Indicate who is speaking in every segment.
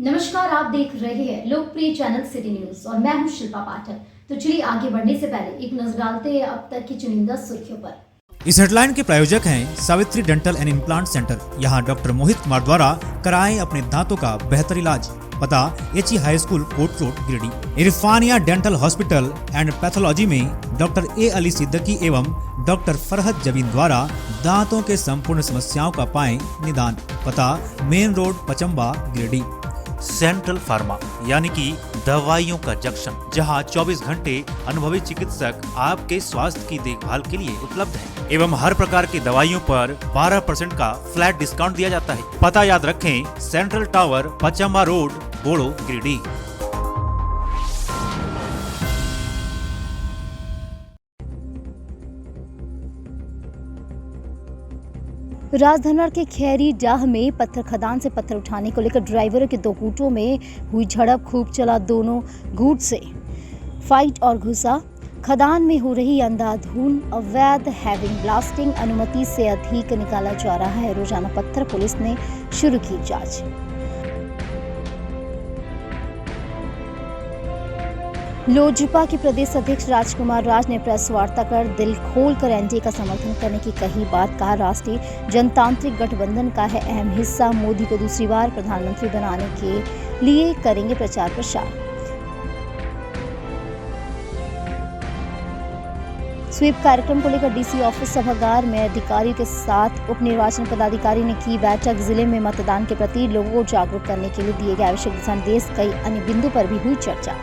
Speaker 1: नमस्कार, आप देख रहे हैं लोकप्रिय चैनल सिटी न्यूज और मैं हूं शिल्पा पाठक। तो चलिए आगे बढ़ने से पहले एक नजर डालते हैं अब तक की चुनिंदा सुर्खियों पर।
Speaker 2: इस हेडलाइन के प्रायोजक हैं Savitri dental and implant centre. यहाँ डॉक्टर मोहित कुमार द्वारा कराएं अपने दांतों का बेहतर इलाज। पता एचई हाई स्कूल कोट road Giridih. Irfania dental hospital and pathology में डॉक्टर ए अली सिद्दीकी एवं डॉक्टर फरहत जबीन द्वारा दांतों के संपूर्ण समस्याओं का पाएं निदान। पता main road Pachamba Giridih. Central pharma यानी कि दवाइयों का जंक्शन, जहां 24 घंटे अनुभवी चिकित्सक आपके स्वास्थ्य की देखभाल के लिए उपलब्ध है एवं हर प्रकार की दवाइयों पर 12% का फ्लैट डिस्काउंट दिया जाता है। पता याद रखें, सेंट्रल टावर पचम्बा रोड बोड़ो गिरिडीह।
Speaker 3: राजधनवार के खैरी डाह में पत्थर खदान से पत्थर उठाने को लेकर ड्राइवरों के दो गुटों में हुई झड़प। खूब चला दोनों गुट से फाइट और घुसा। खदान में हो रही अंधाधुंध अवैध हैविंग ब्लास्टिंग अनुमति से अधिक निकाला जा रहा है रोजाना पत्थर। पुलिस ने शुरू की जांच। लोजपा के प्रदेश अध्यक्ष राजकुमार राज ने प्रेस वार्ता कर दिल खोलकर एनडीए का समर्थन करने की कही बात। कहा, राष्ट्रीय जनतांत्रिक गठबंधन का है अहम हिस्सा। मोदी को दूसरी बार प्रधानमंत्री बनाने के लिए करेंगे प्रचार प्रसार। स्वीप कार्यक्रम को लेकर डीसी ऑफिस सभागार में अधिकारियों के साथ उप निर्वाचन पदाधिकारी ने की बैठक। जिले में मतदान के प्रति लोगों को जागरूक करने के लिए दिए गए आवश्यक दिशा निर्देश। कई अन्य बिंदु पर भी हुई चर्चा।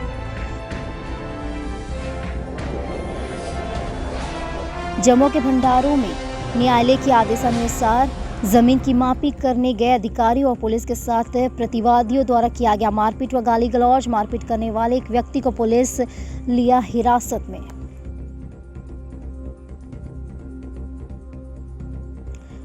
Speaker 3: जम्मू के भंडारों में न्यायालय के आदेशानुसार जमीन की मापी करने गए अधिकारियों और पुलिस के साथ प्रतिवादियों द्वारा किया गया मारपीट व गाली गलौज। मारपीट करने वाले एक व्यक्ति को पुलिस लिया हिरासत में।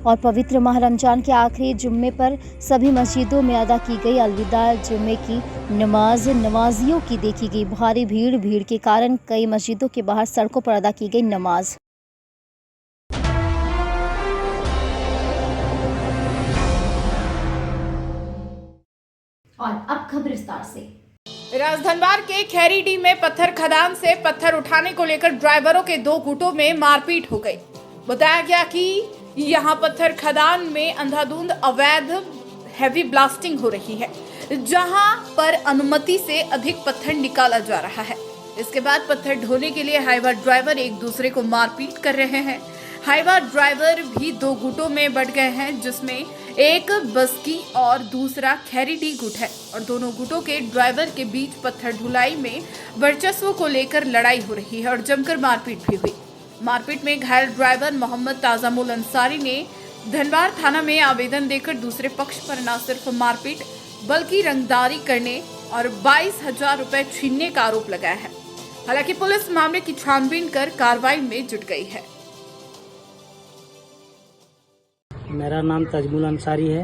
Speaker 3: और पवित्र माह रमजान के आखिरी जुम्मे पर सभी मस्जिदों में अदा की गई अलविदा जुम्मे की नमाज। नमाजियों की देखी गई भारी भीड़ के कारण कई मस्जिदों के बाहर सड़कों पर अदा की गई नमाज।
Speaker 1: और अब खबर विस्तार से।
Speaker 4: राजधनवार के खैरीडीह में पत्थर खदान से पत्थर उठाने को लेकर ड्राइवरों के दो गुटों में मारपीट हो गई। बताया गया कि यहां पत्थर खदान में अंधाधुंध अवैध हैवी ब्लास्टिंग हो रही है, जहां पर अनुमति से अधिक पत्थर निकाला जा रहा है। इसके बाद पत्थर ढोने के लिए हाईवा ड्राइवर एक दूसरे को मारपीट कर रहे हैं। हाईवा ड्राइवर भी दो गुटों में बंट गए हैं, जिसमें एक बस्की और दूसरा खैरीडीह गुट है और दोनों गुटों के ड्राइवर के बीच पत्थर ढुलाई में वर्चस्व को लेकर लड़ाई हो रही है और जमकर मारपीट भी हुई। मारपीट में घायल ड्राइवर मोहम्मद ताजामुल अंसारी ने धनवार थाना में आवेदन देकर दूसरे पक्ष पर न सिर्फ मारपीट बल्कि रंगदारी करने और 22,000 रुपए छीनने का आरोप लगाया है। हालांकि पुलिस मामले की छानबीन कर कार्रवाई में जुट गई है।
Speaker 5: मेरा नाम तजमुल अंसारी है।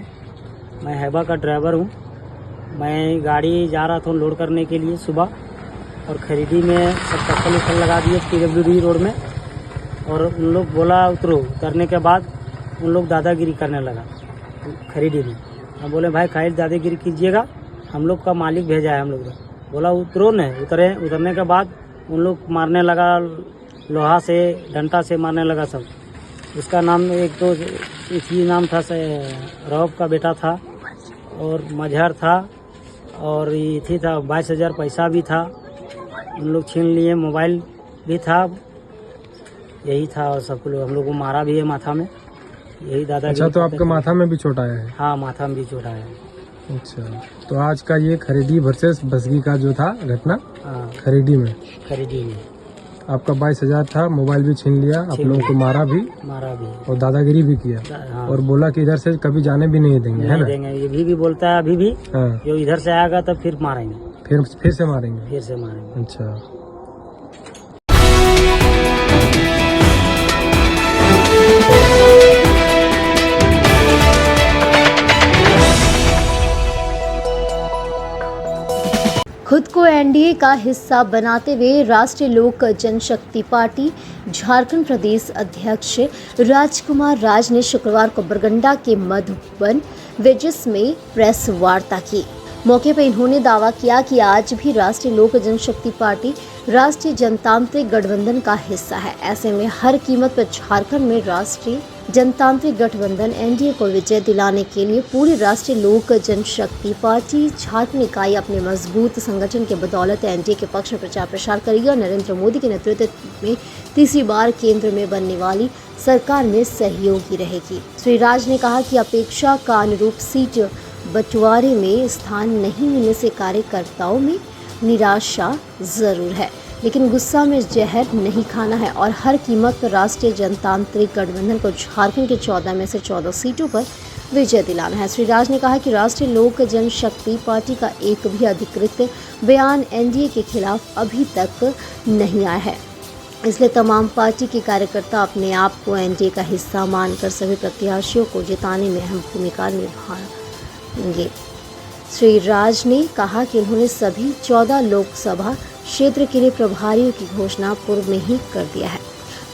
Speaker 5: मैं हैबा का ड्राइवर हूँ। मैं गाड़ी जा रहा था लोड करने के लिए सुबह, और खरीदी में सब चक्कर उक्कर लगा दिए PWD रोड में, और उन लोग बोला उतरो। उतरने के बाद उन लोग दादागिरी करने लगा खरीदी में। हम बोले भाई खाली दादागिरी कीजिएगा, हम लोग का मालिक भेजा है हम लोग का। बोला उतरो न। उतरने के बाद उन लोग मारने लगा, लोहा से डंडा से मारने लगा सब। उसका नाम एक तो इसी नाम था, रौब का बेटा था और मजहर था, और ये थी था 22,000 पैसा भी था उन लोग छीन लिए। मोबाइल भी था, यही था। और सब लोग हम लोग को मारा भी है माथा में, यही दादा।
Speaker 6: अच्छा, तो आपके माथा में भी चोट आया है?
Speaker 5: हाँ, माथा में भी चोट आया है।
Speaker 6: अच्छा, तो आज का ये खरीदी वर्सेस बसगी का जो था घटना,
Speaker 5: हाँ,
Speaker 6: खरीदी में आपका 22,000 था, मोबाइल भी छीन लिया, आप लोगों को मारा भी और दादागिरी भी किया।
Speaker 5: हाँ।
Speaker 6: और बोला कि इधर से कभी जाने भी नहीं देंगे, है ना?
Speaker 5: देंगे, ये भी बोलता है अभी भी।
Speaker 6: हाँ।
Speaker 5: जो इधर से आएगा तो फिर मारेंगे,
Speaker 6: फिर से मारेंगे।
Speaker 5: फिर से मारेंगे।
Speaker 6: अच्छा।
Speaker 3: खुद को एनडीए का हिस्सा बनाते हुए राष्ट्रीय लोक जनशक्ति पार्टी झारखंड प्रदेश अध्यक्ष राजकुमार राज ने शुक्रवार को बरगंडा के मधुबन वेजिस में प्रेस वार्ता की। मौके पर इन्होंने दावा किया कि आज भी राष्ट्रीय लोक जनशक्ति पार्टी राष्ट्रीय जनतांत्रिक गठबंधन का हिस्सा है। ऐसे में हर कीमत पर झारखंड में राष्ट्रीय जनतांत्रिक गठबंधन एनडीए को विजय दिलाने के लिए पूरी राष्ट्रीय लोक जनशक्ति पार्टी झारखंड इकाई अपने मजबूत संगठन के बदौलत एनडीए के पक्ष में प्रचार प्रसार करेगी और नरेंद्र मोदी के नेतृत्व में तीसरी बार केंद्र में बनने वाली सरकार में सहयोगी रहेगी। श्री राज ने कहा कि अपेक्षा का अनुरूप सीट बंटवारे में स्थान नहीं मिलने से कार्यकर्ताओं में निराशा जरूर है, लेकिन गुस्सा में जहर नहीं खाना है और हर कीमत पर राष्ट्रीय जनतांत्रिक गठबंधन को झारखंड के 14 में से 14 सीटों पर विजय दिलाना है। श्री राज ने कहा कि राष्ट्रीय लोक जनशक्ति पार्टी का एक भी अधिकृत बयान एनडीए के खिलाफ अभी तक नहीं आया है, इसलिए तमाम पार्टी के कार्यकर्ता अपने आप को एनडीए का हिस्सा मानकर सभी प्रत्याशियों को जिताने में अहम भूमिका निभाएंगे। श्री राज ने कहा कि उन्होंने सभी 14 लोकसभा क्षेत्र के लिए प्रभारियों की घोषणा पूर्व में ही कर दिया है,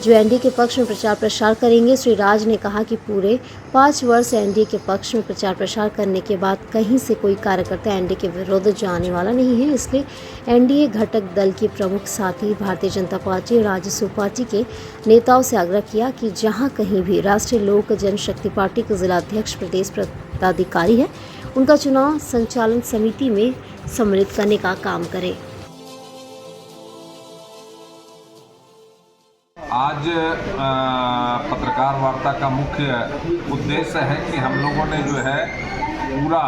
Speaker 3: जो एनडीए के पक्ष में प्रचार प्रसार करेंगे। श्री राज ने कहा कि पूरे 5 वर्ष एनडीए के पक्ष में प्रचार प्रसार करने के बाद कहीं से कोई कार्यकर्ता एनडीए के विरुद्ध जाने वाला नहीं है, इसलिए एनडीए घटक दल के प्रमुख साथी भारतीय जनता पार्टी और राजसू पार्टी के नेताओं से आग्रह किया कि जहां कहीं भी राष्ट्रीय लोक जनशक्ति पार्टी के जिलाध्यक्ष प्रदेश पदाधिकारी है, उनका चुनाव संचालन समिति में सम्मिलित करने का काम करें।
Speaker 7: आज पत्रकार वार्ता का मुख्य उद्देश्य है कि हम लोगों ने जो है पूरा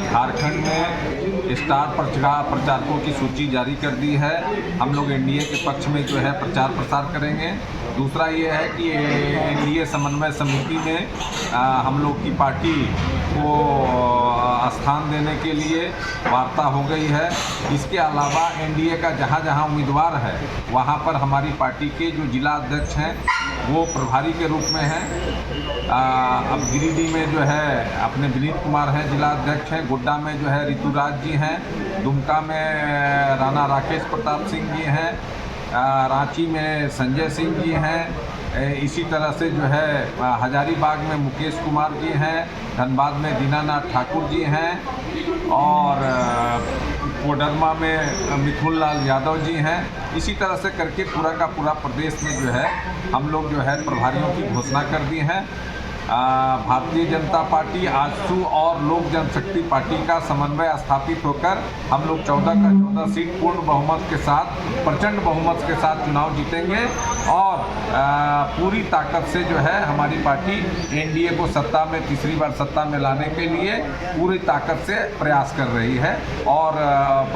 Speaker 7: झारखंड में स्टार प्रचारकों की सूची जारी कर दी है। हम लोग एनडीए के पक्ष में जो है प्रचार प्रसार करेंगे। दूसरा ये है कि एनडीए समन्वय समिति में हम लोग की पार्टी को स्थान देने के लिए वार्ता हो गई है। इसके अलावा एनडीए का जहां जहां उम्मीदवार है वहां पर हमारी पार्टी के जो जिला अध्यक्ष हैं वो प्रभारी के रूप में हैं। अब गिरिडीह में जो है अपने विनीत कुमार हैं जिला अध्यक्ष हैं, गोड्डा में जो है ऋतुराज जी हैं, दुमका में राणा राकेश प्रताप सिंह जी हैं, रांची में संजय सिंह जी हैं, इसी तरह से जो है हजारीबाग में मुकेश कुमार जी हैं, धनबाद में दीनानाथ ठाकुर जी हैं और कोडरमा में मिथुन लाल यादव जी हैं। इसी तरह से करके पूरा का पूरा प्रदेश में जो है हम लोग जो है प्रभारियों की घोषणा कर दी है। भारतीय जनता पार्टी आजसू और लोक जनशक्ति पार्टी का समन्वय स्थापित होकर हम लोग 14 का 14 सीट पूर्ण बहुमत के साथ, प्रचंड बहुमत के साथ चुनाव जीतेंगे और पूरी ताकत से जो है हमारी पार्टी एनडीए को सत्ता में तीसरी बार सत्ता में लाने के लिए पूरी ताकत से प्रयास कर रही है। और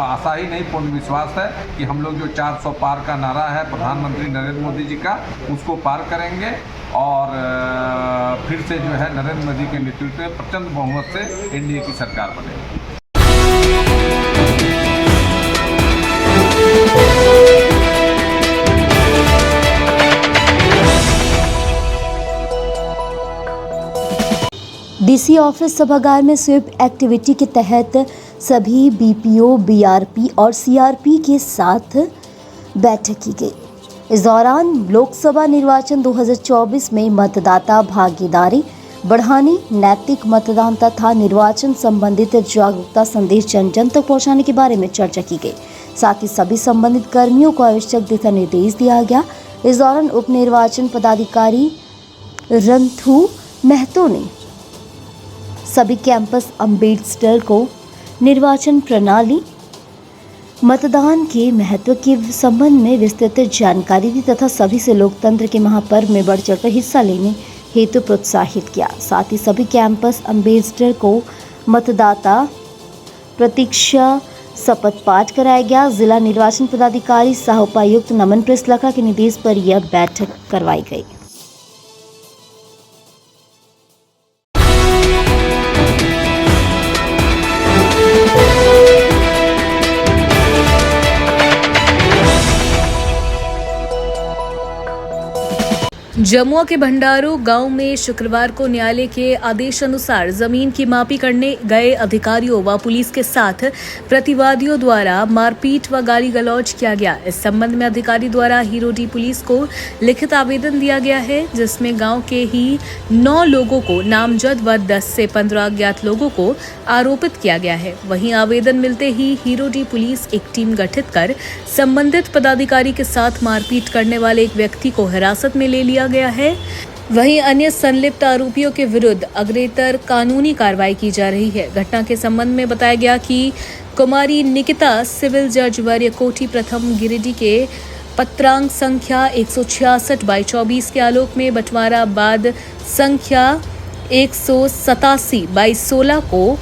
Speaker 7: आशा ही नहीं, पूर्ण विश्वास है कि हम लोग जो 400 पार का नारा है प्रधानमंत्री नरेंद्र मोदी जी का, उसको पार करेंगे और फिर से जो है नरेंद्र मोदी के नेतृत्व में प्रचंड बहुमत से एनडीए की सरकार बनेगी।
Speaker 3: डीसी ऑफिस सभागार में स्वीप एक्टिविटी के तहत सभी बीपीओ, बीआरपी और सीआरपी के साथ बैठक की गई। इस दौरान लोकसभा निर्वाचन 2024 में मतदाता भागीदारी बढ़ाने, नैतिक मतदान तथा निर्वाचन संबंधित जागरूकता संदेश जन जन तक पहुंचाने के बारे में चर्चा की गई। साथ ही सभी संबंधित कर्मियों को आवश्यक दिशा निर्देश दिया गया। इस दौरान उप निर्वाचन पदाधिकारी रंथू महतो ने सभी कैंपस अम्बेसडर को निर्वाचन प्रणाली, मतदान के महत्व के संबंध में विस्तृत जानकारी दी तथा सभी से लोकतंत्र के महापर्व में बढ़ चढ़कर हिस्सा लेने हेतु प्रोत्साहित किया। साथ ही सभी कैंपस अम्बेसडर को मतदाता प्रतीक्षा शपथ पाठ कराया गया। जिला निर्वाचन पदाधिकारी सह उपायुक्त नमन प्रेस लखड़ा के निर्देश पर यह बैठक करवाई गई।
Speaker 8: जमुआ के भंडारू गांव में शुक्रवार को न्यायालय के आदेश अनुसार जमीन की मापी करने गए अधिकारियों व पुलिस के साथ प्रतिवादियों द्वारा मारपीट व गाली गलौज किया गया। इस संबंध में अधिकारी द्वारा हीरोडी पुलिस को लिखित आवेदन दिया गया है, जिसमें गांव के ही 9 लोगों को नामजद व 10 से 15 अज्ञात लोगों को आरोपित किया गया है। वहीं आवेदन मिलते ही हीरोडी पुलिस एक टीम गठित कर संबंधित पदाधिकारी के साथ मारपीट करने वाले एक व्यक्ति को हिरासत में ले लिया गया है। वहीं अन्य संलिप्त आरोपियों के विरुद्ध अग्रेतर कानूनी कार्रवाई की जा रही है। घटना के संबंध में बताया गया कि कुमारी निकिता सिविल जज वर्य कोठी प्रथम गिरिडीह के पत्रांक संख्या 166/24 के आलोक में बंटवारा बाद संख्या 187/16 को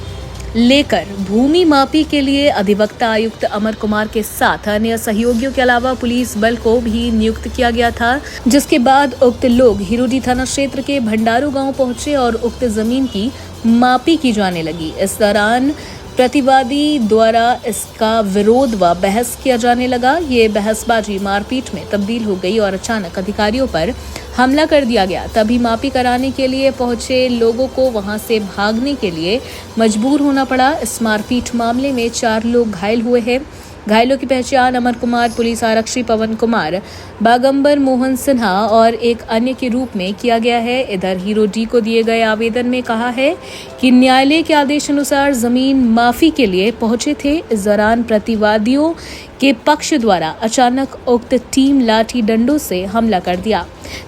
Speaker 8: लेकर भूमि मापी के लिए अधिवक्ता आयुक्त अमर कुमार के साथ अन्य सहयोगियों के अलावा पुलिस बल को भी नियुक्त किया गया था, जिसके बाद उक्त लोग हीरोडी थाना क्षेत्र के भंडारू गांव पहुंचे और उक्त जमीन की मापी की जाने लगी। इस दौरान प्रतिवादी द्वारा इसका विरोध व बहस किया जाने लगा। ये बहसबाजी मारपीट में तब्दील हो गई और अचानक अधिकारियों पर हमला कर दिया गया। तभी मापी कराने के लिए पहुंचे लोगों को वहां से भागने के लिए मजबूर होना पड़ा। इस मारपीट मामले में 4 लोग घायल हुए हैं। घायलों की पहचान अमर कुमार, पुलिस आरक्षी पवन कुमार, बागंबर मोहन सिन्हा और एक अन्य के रूप में किया गया है। इधर हीरोडी को दिए गए आवेदन में कहा है कि न्यायालय के आदेश अनुसार जमीन माफी के लिए पहुंचे थे। इस दौरान प्रतिवादियों के पक्ष द्वारा अचानक उक्त टीम लाठी डंडों से हमला कर दिया,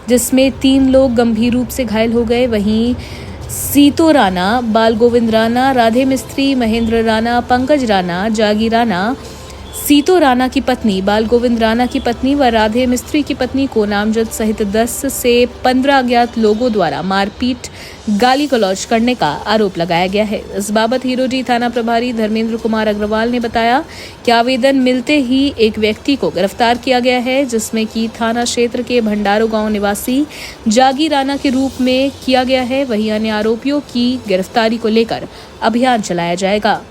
Speaker 8: जिसमें 3 लोग गंभीर रूप से घायल हो गए। वहीं सीतो राणा, बाल गोविंद राणा, राधे मिस्त्री, महेंद्र राणा, पंकज राणा, जागी राणा, सीतो राणा की पत्नी, बाल गोविंद राणा की पत्नी व राधे मिस्त्री की पत्नी को नामजद सहित 10 से 15 अज्ञात लोगों द्वारा मारपीट, गाली गलौज करने का आरोप लगाया गया है। इस बाबत हीरोडी थाना प्रभारी धर्मेंद्र कुमार अग्रवाल ने बताया कि आवेदन मिलते ही एक व्यक्ति को गिरफ्तार किया गया है, जिसमें कि थाना क्षेत्र के भंडारू गांव निवासी जागी राणा के रूप में किया गया है। वहीं अन्य आरोपियों की गिरफ्तारी को लेकर अभियान चलाया जाएगा।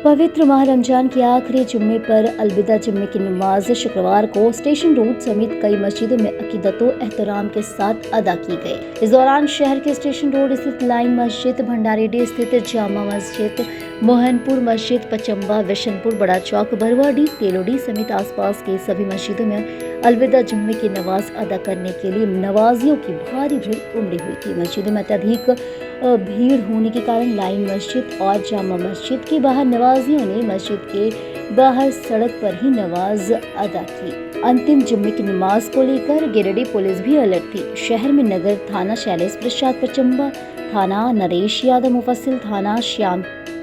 Speaker 3: पवित्र माह रमजान के आखिरी जुम्मे पर अलविदा जुम्मे की नमाज शुक्रवार को स्टेशन रोड समेत कई मस्जिदों में अकीदतो एहतराम के साथ अदा की गई। इस दौरान शहर के स्टेशन रोड स्थित लाइन मस्जिद, भंडारीडीह स्थित जामा मस्जिद, मोहनपुर मस्जिद, पचम्बा, विशनपुर, बड़ा चौक, बरवाडी, तेलोडी समेत आसपास के सभी मस्जिदों में अलविदा जुम्मे की नमाज अदा करने के लिए नमाजियों की भारी भीड़ उमड़ी हुई थी। मस्जिदों में अत्यधिक भीड़ होने के कारण लाइन मस्जिद और जामा मस्जिद के बाहर नमाजियों ने मस्जिद के बाहर सड़क पर ही नमाज अदा की। अंतिम जुम्मे की नमाज को लेकर गिरिडीह पुलिस भी अलर्ट थी। शहर में नगर थाना शैलेश प्रसाद पचम्बा, थाना नरेश यादव मुफस्सिल, थाना श्याम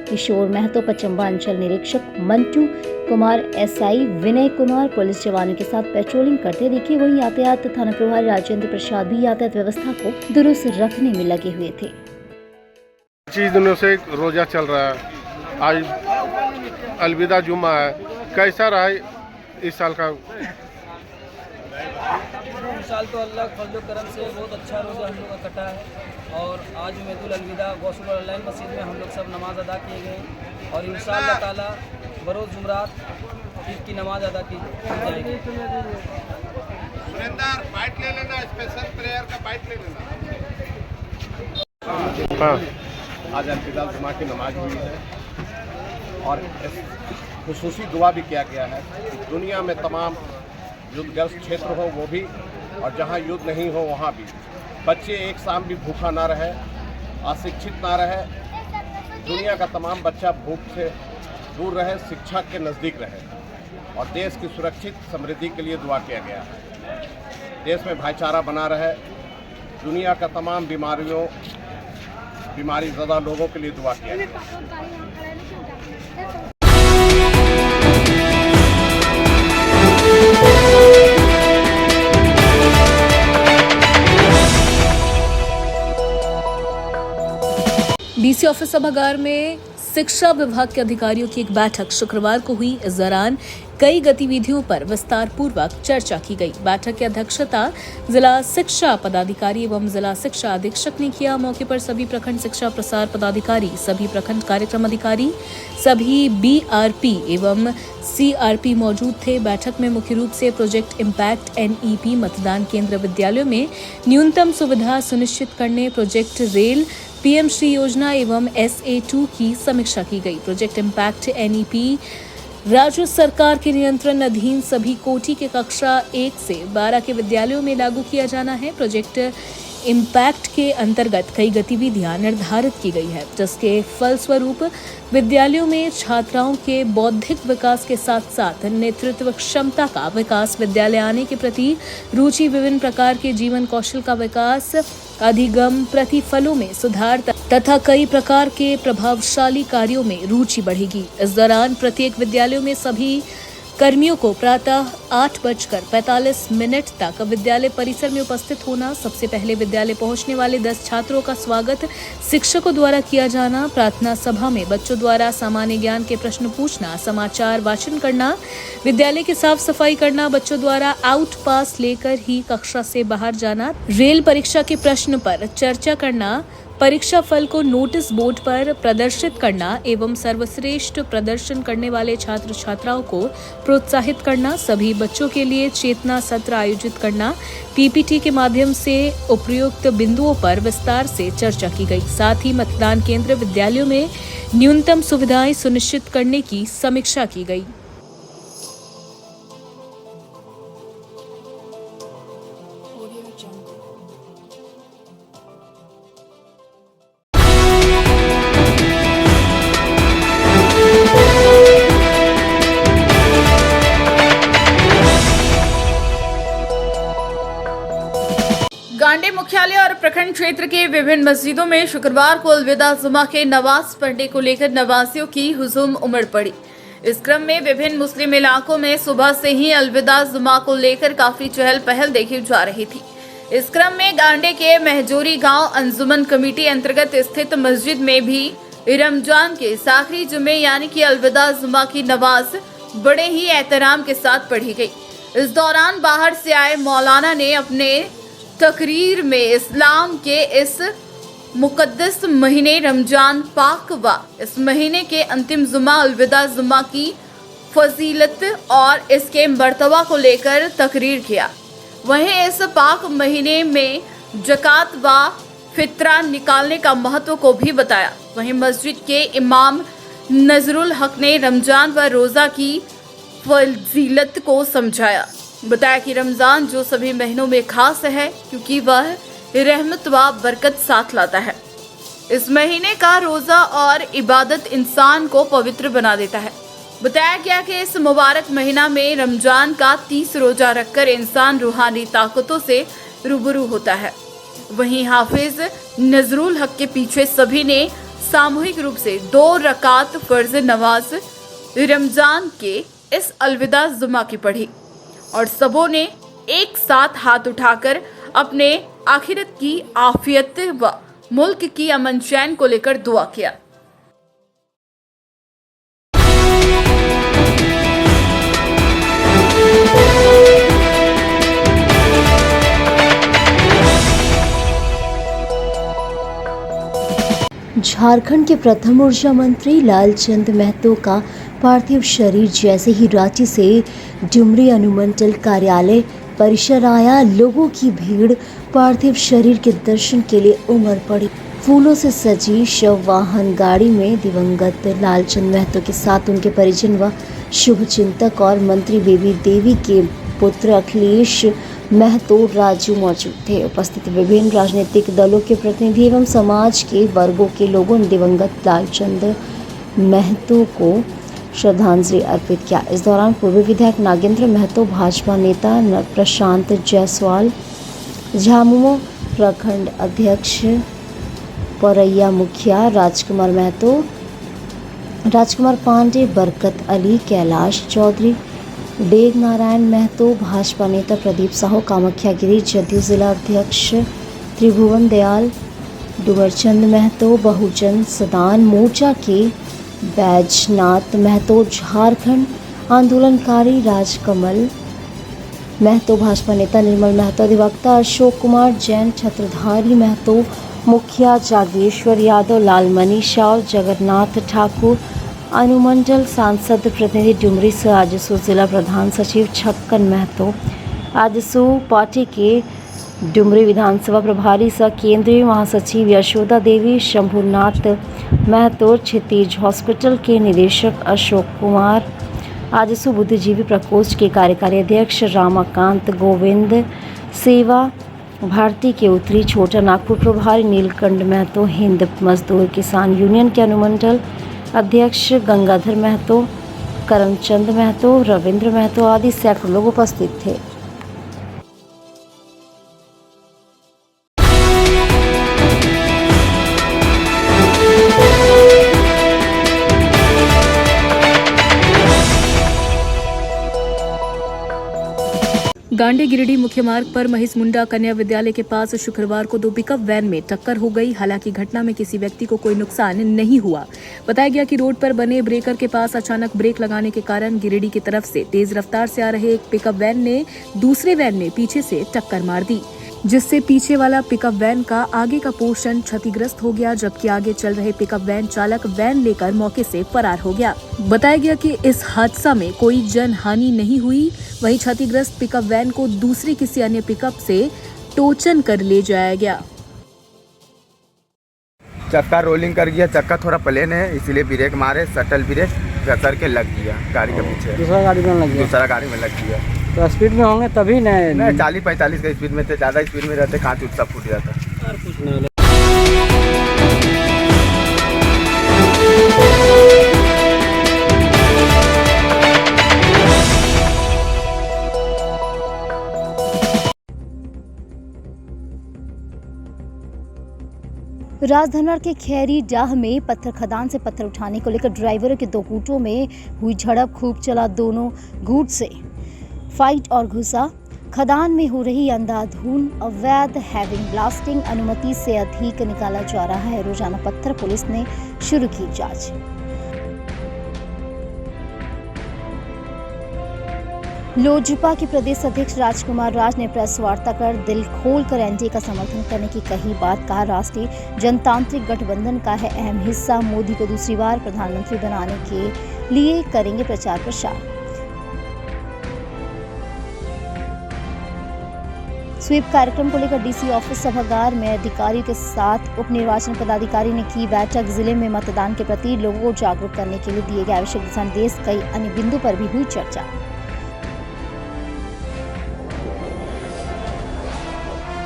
Speaker 3: किशोर महतो, पचम्बा अंचल निरीक्षक मंटू कुमार, एसआई विनय कुमार पुलिस जवानों के साथ पेट्रोलिंग करते दिखे। वहीं यातायात थाना प्रभारी राजेंद्र प्रसाद भी यातायात व्यवस्था को दुरुस्त रखने में लगे हुए थे।
Speaker 9: 25 दिनों से रोजा चल रहा है, आज अलविदा जुम्मा है। कैसा रहा इस साल का?
Speaker 10: इस साल तो अल्लाह फजल करम से बहुत अच्छा रोज़ा हम लोग का कटा है और आज जुम्मतुल अलविदा गौसुल ऑनलाइन मस्जिद में हम लोग सब नमाज अदा किए गए और इंशाअल्लाह ताला बरोज़ जुमरात ईद की नमाज अदा की जाएगी।
Speaker 9: बाइट ले लेना, स्पेशल प्रेयर का बाइट ले लेना। आज अलविदा जुम्मा की नमाज हुई है और खुसूसी दुआ भी किया गया है। दुनिया में तमाम युद्धग्रस्त क्षेत्र हो वो भी और जहाँ युद्ध नहीं हो वहाँ भी बच्चे एक शाम भी भूखा ना रहे, अशिक्षित ना रहे। दुनिया का तमाम बच्चा भूख से दूर रहे, शिक्षा के नज़दीक रहे और देश की सुरक्षित समृद्धि के लिए दुआ किया गया है। देश में भाईचारा बना रहे, दुनिया का तमाम बीमारी ज़्यादा लोगों के लिए दुआ किया गया।
Speaker 8: डीसी ऑफिस सभागार में शिक्षा विभाग के अधिकारियों की एक बैठक शुक्रवार को हुई। इस दौरान कई गतिविधियों पर विस्तार पूर्वक चर्चा की गई। बैठक की अध्यक्षता जिला शिक्षा पदाधिकारी एवं जिला शिक्षा अधीक्षक ने किया। मौके पर सभी प्रखंड शिक्षा प्रसार पदाधिकारी, सभी प्रखंड कार्यक्रम अधिकारी, सभी बीआरपी एवं सीआरपी मौजूद थे। बैठक में मुख्य रूप से प्रोजेक्ट इम्पैक्ट एनईपी, मतदान केंद्र विद्यालयों में न्यूनतम सुविधा सुनिश्चित करने, प्रोजेक्ट रेल, पीएम श्री योजना एवं SA2 की समीक्षा की गई। प्रोजेक्ट इम्पैक्ट एनईपी राज्य सरकार के नियंत्रण अधीन सभी कोटि के कक्षा 1 से 12 के विद्यालयों में लागू किया जाना है। प्रोजेक्ट इम्पैक्ट के अंतर्गत कई गतिविधियां निर्धारित की गई है, जिसके फलस्वरूप विद्यालयों में छात्राओं के बौद्धिक विकास के साथ साथ नेतृत्व क्षमता का विकास, विद्यालय आने के प्रति रुचि, विभिन्न प्रकार के जीवन कौशल का विकास, अधिगम प्रतिफलों में सुधार तथा कई प्रकार के प्रभावशाली कार्यों में रुचि बढ़ेगी। इस दौरान प्रत्येक विद्यालयों में सभी कर्मियों को प्रातः 8:45 तक विद्यालय परिसर में उपस्थित होना, सबसे पहले विद्यालय पहुंचने वाले 10 छात्रों का स्वागत शिक्षकों द्वारा किया जाना, प्रार्थना सभा में बच्चों द्वारा सामान्य ज्ञान के प्रश्न पूछना, समाचार वाचन करना, विद्यालय की साफ सफाई करना, बच्चों द्वारा आउट पास लेकर ही कक्षा से बाहर जाना, रेल परीक्षा के प्रश्न पर चर्चा करना, परीक्षा फल को नोटिस बोर्ड पर प्रदर्शित करना एवं सर्वश्रेष्ठ प्रदर्शन करने वाले छात्र छात्राओं को प्रोत्साहित करना, सभी बच्चों के लिए चेतना सत्र आयोजित करना, पीपीटी के माध्यम से उपयुक्त बिंदुओं पर विस्तार से चर्चा की गई। साथ ही मतदान केंद्र विद्यालयों में न्यूनतम सुविधाएं सुनिश्चित करने की समीक्षा की गई।
Speaker 4: गांडे मुख्यालय और प्रखंड क्षेत्र के विभिन्न मस्जिदों में शुक्रवार को अलविदा जुमा के नमाज पढ़ने को लेकर नमाजियों की हुजूम उमड़ पड़ी। इस क्रम में विभिन्न मुस्लिम इलाकों में सुबह से ही अलविदा जुमा को लेकर काफी चहल पहल देखी जा रही थी। इस क्रम में गांडे के महजोरी गांव अंजुमन कमेटी अंतर्गत स्थित मस्जिद में भी रमजान के आखिरी जुमे यानी कि अलविदा जुमा की नमाज बड़े ही एहतराम के साथ पढ़ी गई। इस दौरान बाहर से आए मौलाना ने अपने तकरीर में इस्लाम के इस मुकद्दस महीने रमजान पाक व इस महीने के अंतिम जुमा अलविदा जुमा की फजीलत और इसके मर्तबा को लेकर तकरीर किया। वहीं इस पाक महीने में ज़कात व फित्रा निकालने का महत्व को भी बताया। वहीं मस्जिद के इमाम नजरुल हक ने रमजान व रोज़ा की फजीलत को समझाया। बताया कि रमजान जो सभी महीनों में खास है क्योंकि वह रहमत व बरकत साथ लाता है। इस महीने का रोजा और इबादत इंसान को पवित्र बना देता है। बताया गया कि इस मुबारक महीना में रमजान का 30 रोजा रखकर इंसान रूहानी ताकतों से रूबरू होता है। वहीं हाफिज नजरुल हक के पीछे सभी ने सामूहिक रूप से 2 रकात फर्ज नमाज रमजान के इस अलविदा जुमा की पढ़ी और सबों ने एक साथ हाथ उठाकर अपने आखिरत की आफियत व मुल्क की अमन चैन को लेकर दुआ किया।
Speaker 3: झारखंड के प्रथम ऊर्जा मंत्री लालचंद महतो का पार्थिव शरीर जैसे ही रांची से डुमरी अनुमंडल कार्यालय परिसर आया, लोगों की भीड़ पार्थिव शरीर के दर्शन के लिए उमड़ पड़ी। फूलों से सजी शव वाहन गाड़ी में दिवंगत लालचंद महतो के साथ उनके परिजन व शुभचिंतक और मंत्री बेबी देवी के पुत्र अखिलेश महतो राजू मौजूद थे। उपस्थित विभिन्न राजनीतिक दलों के प्रतिनिधि एवं समाज के वर्गों के लोगों ने दिवंगत लालचंद महतो को श्रद्धांजलि अर्पित किया। इस दौरान पूर्व विधायक नागेंद्र महतो, भाजपा नेता प्रशांत जायसवाल, झामुमो प्रखंड अध्यक्ष परैया मुखिया राजकुमार महतो, राजकुमार पांडे, बरकत अली, कैलाश चौधरी, डेग नारायण महतो, भाजपा नेता प्रदीप साहू, कामाख्या गिरी, जदयू जिला अध्यक्ष त्रिभुवन दयाल, डुमरचंद महतो, बहुजन सदान मोर्चा के बैजनाथ महतो, झारखंड आंदोलनकारी राजकमल महतो, भाजपा नेता निर्मल महतो, अधिवक्ता अशोक कुमार जैन, छत्रधारी महतो, मुखिया जागेश्वर यादव, लालमणि शाह, जगन्नाथ ठाकुर, अनुमंडल सांसद प्रतिनिधि डुमरी से आजसू जिला प्रधान सचिव छक्कन महतो, आजसू पार्टी के डुमरी विधानसभा प्रभारी सह केंद्रीय महासचिव यशोदा देवी, शंभुनाथ महतो, क्षितिज हॉस्पिटल के निदेशक अशोक कुमार, आजसू बुद्धिजीवी प्रकोष्ठ के कार्यकारी अध्यक्ष रामाकांत गोविंद, सेवा भारती के उत्तरी छोटा नागपुर प्रभारी नीलकंठ महतो, हिंद मजदूर किसान यूनियन के अनुमंडल अध्यक्ष गंगाधर महतो, करमचंद महतो, रविंद्र महतो आदि सैकड़ों लोग उपस्थित थे।
Speaker 8: गांडे गिरिडीह मुख्य मार्ग पर महिष मुंडा कन्या विद्यालय के पास शुक्रवार को 2 पिकअप वैन में टक्कर हो गई। हालांकि घटना में किसी व्यक्ति को कोई नुकसान नहीं हुआ। बताया गया कि रोड पर बने ब्रेकर के पास अचानक ब्रेक लगाने के कारण गिरिडीह की तरफ से तेज रफ्तार से आ रहे एक पिकअप वैन ने दूसरे वैन में पीछे से टक्कर मार दी, जिससे पीछे वाला पिकअप वैन का आगे का पोर्शन क्षतिग्रस्त हो गया, जबकि आगे चल रहे पिकअप वैन चालक वैन लेकर मौके से फरार हो गया। बताया गया कि इस हादसा में कोई जन हानि नहीं हुई। वहीं क्षतिग्रस्त पिकअप वैन को दूसरे किसी अन्य पिकअप से टोचन कर ले जाया गया।
Speaker 11: चक्का रोलिंग कर गया, चक्का थोड़ा प्लेन है इसीलिए ब्रेक मारे, शटल ब्रेक कसर के लग गया गाड़ी के पीछे। दूसरा गाड़ी में लग गया।
Speaker 5: तो स्पीड में होंगे तभी नहीं
Speaker 11: 40-45 का स्पीड में थे, ज़्यादा स्पीड में रहते कांच उठ सब फूट जाता।
Speaker 3: राजधनर के खैरी डाह में पत्थर खदान से पत्थर उठाने को लेकर ड्राइवरों के 2 गुटों में हुई झड़प, खूब चला दोनों गुट से फाइट और घुसा। खदान में हो रही अंधाधुंध अवैध हैविंग ब्लास्टिंग अनुमति से अधिक निकाला जा रहा है। रोजाना पत्थर पुलिस ने शुरू की जांच। लोजपा के प्रदेश अध्यक्ष राजकुमार राज ने प्रेस वार्ता कर दिल खोलकर एनडीए का समर्थन करने की कही बात। कहा, राष्ट्रीय जनतांत्रिक गठबंधन का है अहम हिस्सा। मोदी को दूसरी बार प्रधानमंत्री बनाने के लिए करेंगे प्रचार प्रसार। स्वीप कार्यक्रम को लेकर डीसी ऑफिस सभागार में अधिकारियों के साथ उप निर्वाचन पदाधिकारी ने की बैठक। जिले में मतदान के प्रति लोगों को जागरूक करने के लिए दिए गए आवश्यक दिशा निर्देश, कई अन्य बिंदु पर भी हुई चर्चा।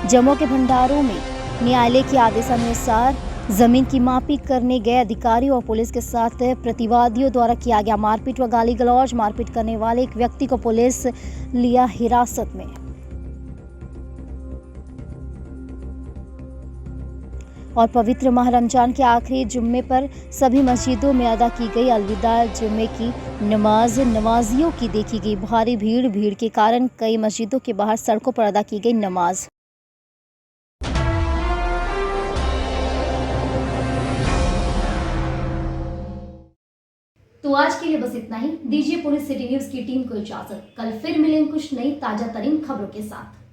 Speaker 3: जम्मू के भंडारों में न्यायालय के आदेशानुसार जमीन की मापी करने गए अधिकारियों और पुलिस के साथ प्रतिवादियों द्वारा किया गया मारपीट व गाली गलौज। मारपीट करने वाले एक व्यक्ति को पुलिस लिया हिरासत में। और पवित्र माह रमजान के आखिरी जुम्मे पर सभी मस्जिदों में अदा की गई अलविदा जुम्मे की नमाज। नमाजियों की देखी गई भारी भीड़। भीड़ के कारण कई मस्जिदों के बाहर सड़कों पर अदा की गई नमाज।
Speaker 1: तो आज के लिए बस इतना ही। दीजिए पूरी सिटी न्यूज की टीम को इजाजत। कल फिर मिलेंगे कुछ नई ताजा तरीन खबरों के साथ।